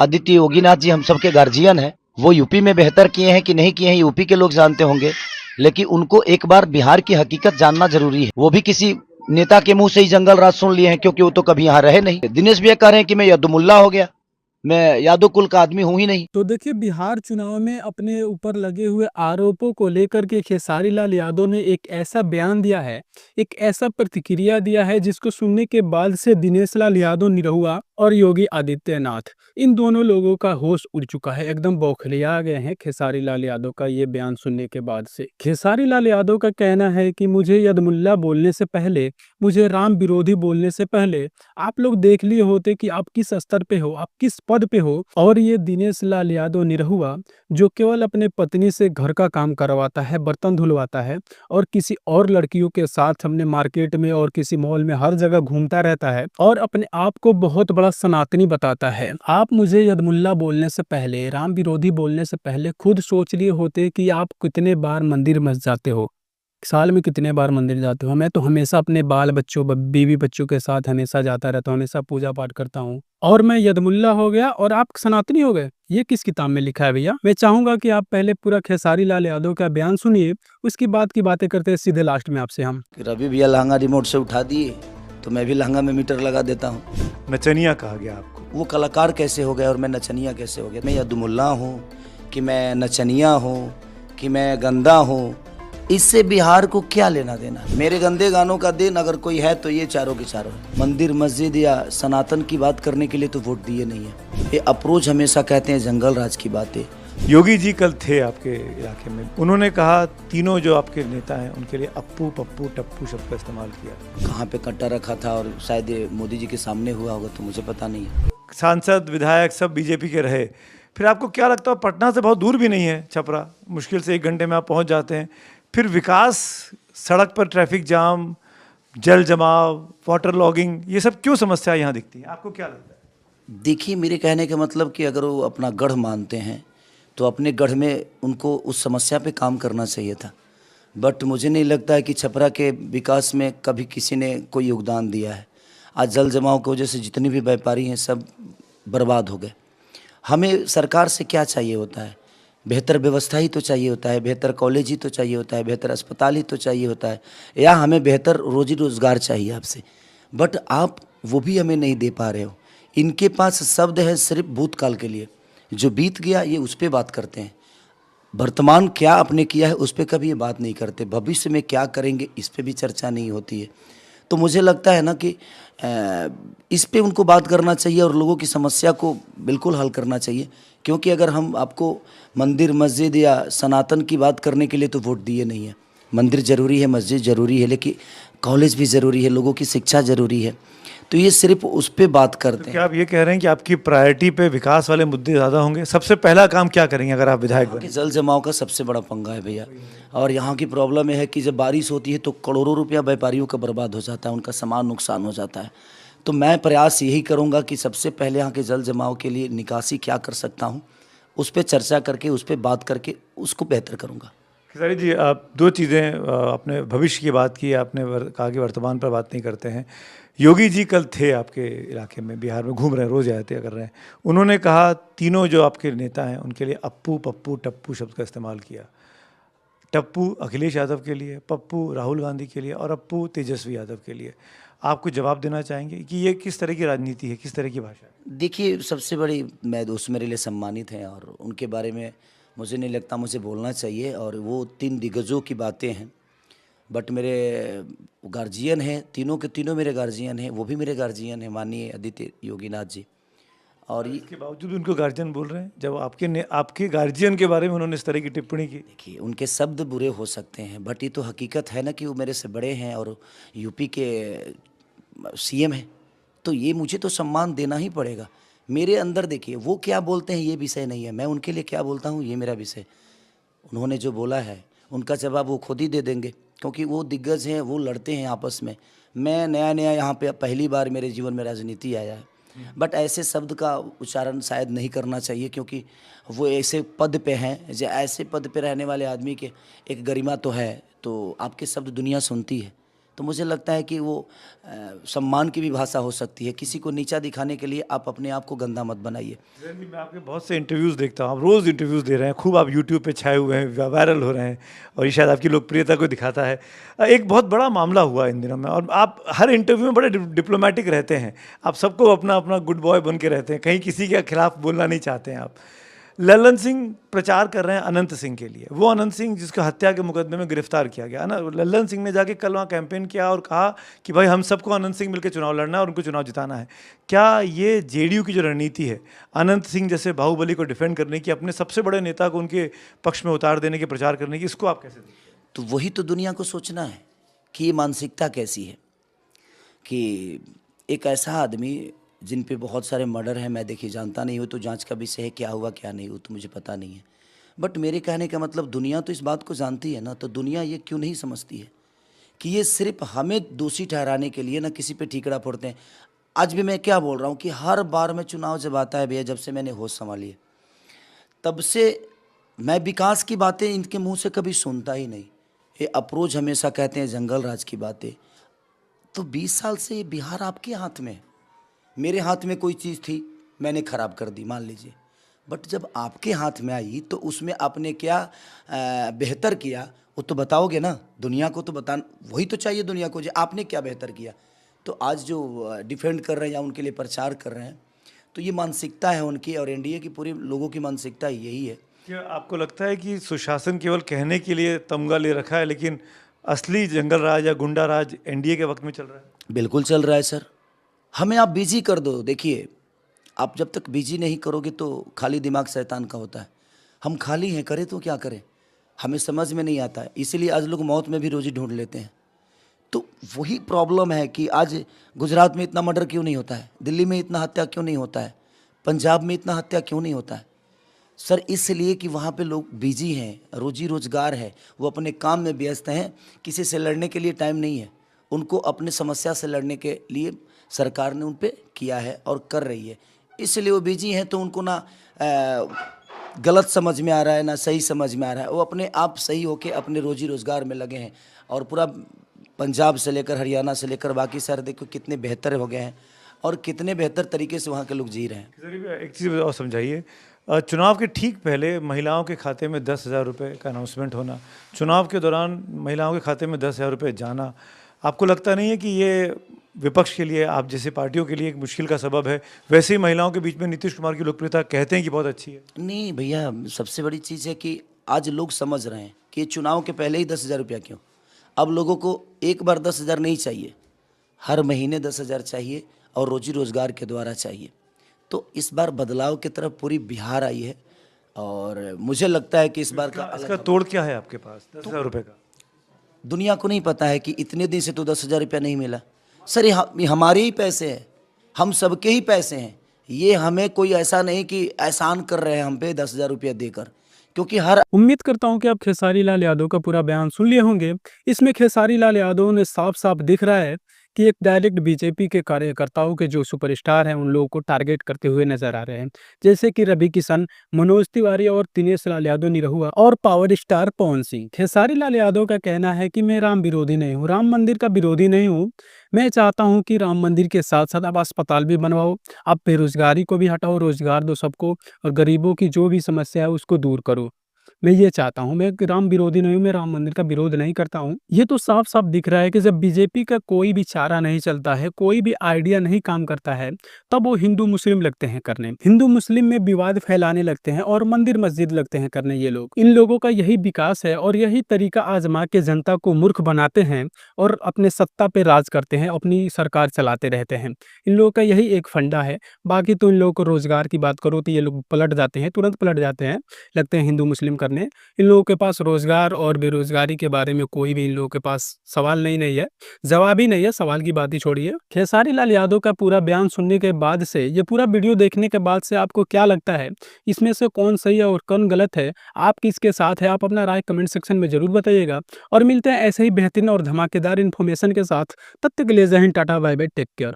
आदित्य योगीनाथ जी हम सबके गार्जियन हैं। वो यूपी में बेहतर किए हैं कि नहीं किए हैं यूपी के लोग जानते होंगे, लेकिन उनको एक बार बिहार की हकीकत जानना जरूरी है। वो भी किसी नेता के मुंह से ही जंगल राज सुन लिए हैं, क्योंकि वो तो कभी यहाँ रहे नहीं। दिनेश भैया कह रहे हैं कि मैं यदुमुल्ला हो गया, मैं यादव कुल का आदमी हूं ही नहीं। तो देखिए, बिहार चुनाव में अपने ऊपर लगे हुए आरोपों को लेकर के खेसारी लाल यादव ने एक ऐसा बयान दिया है, एक ऐसा प्रतिक्रिया दिया है, जिसको सुनने के बाद से दिनेश लाल यादव निरहुआ और योगी आदित्यनाथ, इन दोनों लोगों का होश उड़ चुका है। एकदम बौखलिया गए हैं खेसारी लाल यादव का ये बयान सुनने के बाद से। खेसारी लाल यादव का कहना है कि मुझे यदमुल्ला बोलने से पहले, मुझे राम विरोधी बोलने से पहले आप लोग देख लिए होते कि आप किस स्तर पे हो, आप किस पद पे हो। और ये दिनेश लाल यादव निरहुआ, जो केवल अपने पत्नी से घर का काम करवाता है, बर्तन धुलवाता है, और किसी और लड़कियों के साथ हमने मार्केट में और किसी मॉल में हर जगह घूमता रहता है और अपने आप को बहुत बड़ा सनातनी बताता है। आप मुझे यदमुल्ला बोलने से पहले, राम विरोधी बोलने से पहले खुद सोच लिए होते कि आप कितने बार मंदिर मस जाते हो, साल में कितने बार मंदिर जाते हो। मैं तो हमेशा अपने बाल बच्चों, बीवी बच्चों के साथ हमेशा जाता रहता हूँ, हमेशा पूजा पाठ करता हूँ, और मैं यदमुल्ला हो गया और आप सनातनी हो गए। ये किस किताब में लिखा है भैया? मैं चाहूंगा कि आप पहले पूरा खेसारी लाल यादव का बयान सुनिए, उसकी बाद की बातें करते हैं सीधे लास्ट में आपसे हम। रवि भैया लहंगा रिमोट से उठा दिए, तो मैं भी लहंगा में मीटर लगा देता हूँ। नचनिया कहा गया आपको। वो कलाकार कैसे हो गया और मैं नचनिया कैसे हो गया? मैं यदुमुल्ला हूँ कि मैं नचनिया हूँ कि मैं गंदा हूँ? इससे बिहार को क्या लेना देना? मेरे गंदे गानों का दिन अगर कोई है तो ये चारों के चारों है। मंदिर मस्जिद या सनातन की बात करने के लिए तो वोट दिए नहीं है। ये अप्रोच हमेशा कहते हैं जंगल राज की बातें। योगी जी कल थे आपके इलाके में, उन्होंने कहा तीनों जो आपके नेता हैं उनके लिए अप्पू पप्पू टप्पू शब्द का इस्तेमाल किया। कहाँ पे कट्टा रखा था और शायद ये मोदी जी के सामने हुआ होगा, तो मुझे पता नहीं है। सांसद विधायक सब बीजेपी के रहे, फिर आपको क्या लगता है, पटना से बहुत दूर भी नहीं है छपरा, मुश्किल से 1 घंटे में आप पहुंच जाते हैं, फिर विकास, सड़क पर ट्रैफिक जाम, जल जमाव, वाटर लॉगिंग, ये सब क्यों समस्या यहाँ दिखती है? आपको क्या लगता है? देखिए, मेरे कहने का मतलब कि अगर वो अपना गढ़ मानते हैं तो अपने गढ़ में उनको उस समस्या पे काम करना चाहिए था। बट मुझे नहीं लगता है कि छपरा के विकास में कभी किसी ने कोई योगदान दिया है। आज जल जमाव की वजह से जितने भी व्यापारी हैं सब बर्बाद हो गए। हमें सरकार से क्या चाहिए होता है? बेहतर व्यवस्था ही तो चाहिए होता है, बेहतर कॉलेज ही तो चाहिए होता है, बेहतर अस्पताल ही तो चाहिए होता है, या हमें बेहतर रोजी रोजगार चाहिए आपसे। बट आप वो भी हमें नहीं दे पा रहे हो। इनके पास शब्द है सिर्फ भूतकाल के लिए, जो बीत गया ये उस पर बात करते हैं। वर्तमान क्या आपने किया है उस पर कभी ये बात नहीं करते। भविष्य में क्या करेंगे इस पे भी चर्चा नहीं होती है। तो मुझे लगता है ना कि इस पे उनको बात करना चाहिए और लोगों की समस्या को बिल्कुल हल करना चाहिए। क्योंकि अगर हम आपको मंदिर मस्जिद या सनातन की बात करने के लिए तो वोट दिए नहीं है। मंदिर ज़रूरी है, मस्जिद ज़रूरी है, लेकिन कॉलेज भी ज़रूरी है, लोगों की शिक्षा ज़रूरी है। तो ये सिर्फ उस पे बात करते हैं। क्या आप ये कह रहे हैं कि आपकी प्रायोरिटी पे विकास वाले मुद्दे ज़्यादा होंगे? सबसे पहला काम क्या करेंगे अगर आप विधायक यहाँ के बने? जल जमाव का सबसे बड़ा पंगा है भैया। और यहाँ की प्रॉब्लम यह है कि जब बारिश होती है तो करोड़ों रुपया व्यापारियों का बर्बाद हो जाता है, उनका सामान नुकसान हो जाता है। तो मैं प्रयास यही करूँगा कि सबसे पहले यहाँ के जल जमाव के लिए निकासी क्या कर सकता हूँ, उस पर चर्चा करके, उस पर बात करके उसको बेहतर करूँगा। खेसारी जी, आप 2 चीज़ें, आपने भविष्य की बात की, आपने कहा कि वर्तमान पर बात नहीं करते हैं। योगी जी कल थे आपके इलाके में, बिहार में घूम रहे हैं, रोज़ आते कर रहे हैं, उन्होंने कहा तीनों जो आपके नेता हैं उनके लिए अप्पू पप्पू टप्पू शब्द का इस्तेमाल किया। टप्पू अखिलेश यादव के लिए, पप्पू राहुल गांधी के लिए और अप्पू तेजस्वी यादव के लिए। आप कुछ जवाब देना चाहेंगे कि ये किस तरह की राजनीति है, किस तरह की भाषा है? देखिए, सबसे बड़ी मैं दोस्त मेरे लिए सम्मानित हैं और उनके बारे में मुझे नहीं लगता मुझे बोलना चाहिए, और वो 3 दिग्गजों की बातें हैं। बट मेरे गार्जियन हैं, तीनों के तीनों मेरे गार्जियन हैं, वो भी मेरे गार्जियन हैं, माननीय आदित्य योगीनाथ जी। और ये इसके बावजूद भी उनको गार्जियन बोल रहे हैं, जब आपके गार्जियन के बारे में उन्होंने इस तरह की टिप्पणी की। देखिए, उनके शब्द बुरे हो सकते हैं, बट ये तो हकीकत है ना कि वो मेरे से बड़े हैं और यूपी के सीएम हैं। तो ये मुझे तो सम्मान देना ही पड़ेगा। मेरे अंदर देखिए, वो क्या बोलते हैं ये विषय नहीं है, मैं उनके लिए क्या बोलता हूँ ये मेरा विषय। उन्होंने जो बोला है उनका जवाब वो खुद ही दे देंगे, क्योंकि वो दिग्गज हैं, वो लड़ते हैं आपस में। मैं नया नया यहाँ पे पहली बार मेरे जीवन में राजनीति आया है। बट ऐसे शब्द का उच्चारण शायद नहीं करना चाहिए, क्योंकि वो ऐसे पद पे हैं, जो ऐसे पद पे रहने वाले आदमी के एक गरिमा तो है, तो आपके शब्द दुनिया सुनती है। तो मुझे लगता है कि वो सम्मान की भी भाषा हो सकती है। किसी को नीचा दिखाने के लिए आप अपने आप को गंदा मत बनाइए। जैन जी, मैं आपके बहुत से इंटरव्यूज़ देखता हूँ, आप रोज़ इंटरव्यूज़ दे रहे हैं, खूब आप यूट्यूब पे छाए हुए हैं, वायरल हो रहे हैं और ये शायद आपकी लोकप्रियता को दिखाता है। एक बहुत बड़ा मामला हुआ इन दिनों में और आप हर इंटरव्यू में बड़े डिप्लोमेटिक रहते हैं, आप सबको अपना अपना गुड बॉय बन के रहते हैं, कहीं किसी के खिलाफ बोलना नहीं चाहते हैं आप। लल्लन सिंह प्रचार कर रहे हैं अनंत सिंह के लिए, वो अनंत सिंह जिसको हत्या के मुकदमे में गिरफ्तार किया गया ना, लल्लन सिंह ने जाके कल वहाँ कैंपेन किया और कहा कि भाई हम सबको अनंत सिंह मिलकर चुनाव लड़ना है और उनको चुनाव जिताना है। क्या ये जेडीयू की जो रणनीति है अनंत सिंह जैसे बाहुबली को डिफेंड करने की, अपने सबसे बड़े नेता को उनके पक्ष में उतार देने के, प्रचार करने की, इसको आप कैसे देखते हैं? तो वही तो दुनिया को सोचना है कि ये मानसिकता कैसी है कि एक ऐसा आदमी जिन पे बहुत सारे मर्डर हैं, मैं देखिए जानता नहीं हूँ तो जांच का विषय है, क्या हुआ क्या नहीं हुआ तो मुझे पता नहीं है। बट मेरे कहने का मतलब दुनिया तो इस बात को जानती है ना, तो दुनिया ये क्यों नहीं समझती है कि ये सिर्फ हमें दोषी ठहराने के लिए ना किसी पे ठीकरा फोड़ते हैं। आज भी मैं क्या बोल रहा हूँ कि हर बार में चुनाव जब आता है भैया, जब से मैंने होश संभाली है तब से मैं विकास की बातें इनके मुंह से कभी सुनता ही नहीं। ये अप्रोच हमेशा कहते हैं जंगल राज की बातें। तो 20 साल से ये बिहार आपके हाथ में है। मेरे हाथ में कोई चीज़ थी, मैंने ख़राब कर दी मान लीजिए, बट जब आपके हाथ में आई तो उसमें आपने क्या बेहतर किया वो तो बताओगे ना, दुनिया को तो बता, वही तो चाहिए दुनिया को, जो आपने क्या बेहतर किया। तो आज जो डिफेंड कर रहे हैं या उनके लिए प्रचार कर रहे हैं, तो ये मानसिकता है उनकी और एनडीए की पूरी लोगों की मानसिकता यही है। क्या आपको लगता है कि सुशासन केवल कहने के लिए तमगा ले रखा है, लेकिन असली जंगल राज या गुंडा राज एनडीए के वक्त में चल रहा है? बिल्कुल चल रहा है सर। हमें आप बिजी कर दो, देखिए आप जब तक बिजी नहीं करोगे तो खाली दिमाग शैतान का होता है। हम खाली हैं, करें तो क्या करें, हमें समझ में नहीं आता है। इसीलिए आज लोग मौत में भी रोजी ढूंढ लेते हैं। तो वही प्रॉब्लम है कि आज गुजरात में इतना मर्डर क्यों नहीं होता है, दिल्ली में इतना हत्या क्यों नहीं होता है, पंजाब में इतना हत्या क्यों नहीं होता है सर? इसलिए कि वहाँ पे लोग बिजी हैं, रोजी रोजगार है, वो अपने काम में व्यस्त हैं, किसी से लड़ने के लिए टाइम नहीं है उनको। अपने समस्या से लड़ने के लिए सरकार ने उन पे किया है और कर रही है, इसलिए वो बिजी हैं। तो उनको ना गलत समझ में आ रहा है ना सही समझ में आ रहा है, वो अपने आप सही होके अपने रोजी रोजगार में लगे हैं। और पूरा पंजाब से लेकर हरियाणा से लेकर बाकी सारे देखो कितने बेहतर हो गए हैं और कितने बेहतर तरीके से वहाँ के लोग जी रहे हैं। जरिए एक चीज़ और समझाइए, चुनाव के ठीक पहले महिलाओं के खाते में 10,000 रुपये का अनाउंसमेंट होना, चुनाव के दौरान महिलाओं के खाते में 10,000 रुपये जाना, आपको लगता नहीं है कि ये विपक्ष के लिए, आप जैसे पार्टियों के लिए एक मुश्किल का सबब है? वैसे ही महिलाओं के बीच में नीतीश कुमार की लोकप्रियता कहते हैं कि बहुत अच्छी है। नहीं भैया, सबसे बड़ी चीज़ है कि आज लोग समझ रहे हैं कि चुनाव के पहले ही 10,000 रुपया क्यों। अब लोगों को एक बार 10,000 नहीं चाहिए, हर महीने 10,000 चाहिए और रोजी रोजगार के द्वारा चाहिए। तो इस बार बदलाव की तरफ पूरी बिहार आई है और मुझे लगता है कि इस बार का इसका तोड़ क्या है आपके पास 10,000 रुपये का? दुनिया को नहीं पता है कि इतने दिन से तो 10,000 रुपया नहीं मिला सर। ये हमारे ही पैसे हैं, हम सबके ही पैसे हैं। ये हमें कोई ऐसा नहीं कि एहसान कर रहे हैं हम पे 10,000 रुपया देकर, क्योंकि हर उम्मीद करता हूं कि आप खेसारी लाल यादव का पूरा बयान सुन लिए होंगे। इसमें खेसारी लाल यादव ने साफ साफ दिख रहा है कि एक डायरेक्ट बीजेपी के कार्यकर्ताओं के जो सुपरस्टार हैं उन लोगों को टारगेट करते हुए नजर आ रहे हैं, जैसे कि रवि किशन, मनोज तिवारी और दिनेश लाल यादव निरहुआ और पावर स्टार पवन सिंह। खेसारी लाल यादव का कहना है कि मैं राम विरोधी नहीं हूँ, राम मंदिर का विरोधी नहीं हूँ। मैं चाहता हूँ कि राम मंदिर के साथ साथ आप अस्पताल भी बनवाओ, आप बेरोजगारी को भी हटाओ, रोजगार दो सबको और गरीबों की जो भी समस्या है उसको दूर करो। मैं ये चाहता हूँ, मैं राम विरोधी नहीं हूँ, मैं राम मंदिर का विरोध नहीं करता हूँ। ये तो साफ साफ दिख रहा है कि जब बीजेपी का कोई भी चारा नहीं चलता है, कोई भी आइडिया नहीं काम करता है, तब वो हिंदू मुस्लिम लगते हैं करने, हिंदू मुस्लिम में विवाद फैलाने लगते हैं और मंदिर मस्जिद लगते हैं करने। ये लोग, इन लोगों का यही विकास है और यही तरीका आजमा के जनता को मूर्ख बनाते हैं और अपने सत्ता पे राज करते हैं, अपनी सरकार चलाते रहते हैं। इन लोगों का यही एक फंडा है। बाकी तो इन लोगों को रोजगार की बात करो तो ये लोग पलट जाते हैं, तुरंत पलट जाते हैं, लगते हैं हिंदू मुस्लिम करने। इन लोगों के पास रोजगार और बेरोजगारी के बारे में कोई भी इन लोगों के पास सवाल नहीं है, जवाब ही नहीं है, सवाल की बात ही छोड़िए। खेसारी लाल यादव का पूरा बयान सुनने के बाद से, ये पूरा वीडियो देखने के बाद से आपको क्या लगता है, इसमें से कौन सही है और कौन गलत है, आप किसके साथ है? आप अपना राय कमेंट सेक्शन में जरूर बताइएगा और मिलते हैं ऐसे ही बेहतरीन और धमाकेदार इन्फॉर्मेशन के साथ। तब तक के लिए जय हिंद, tata, bye bye, take care.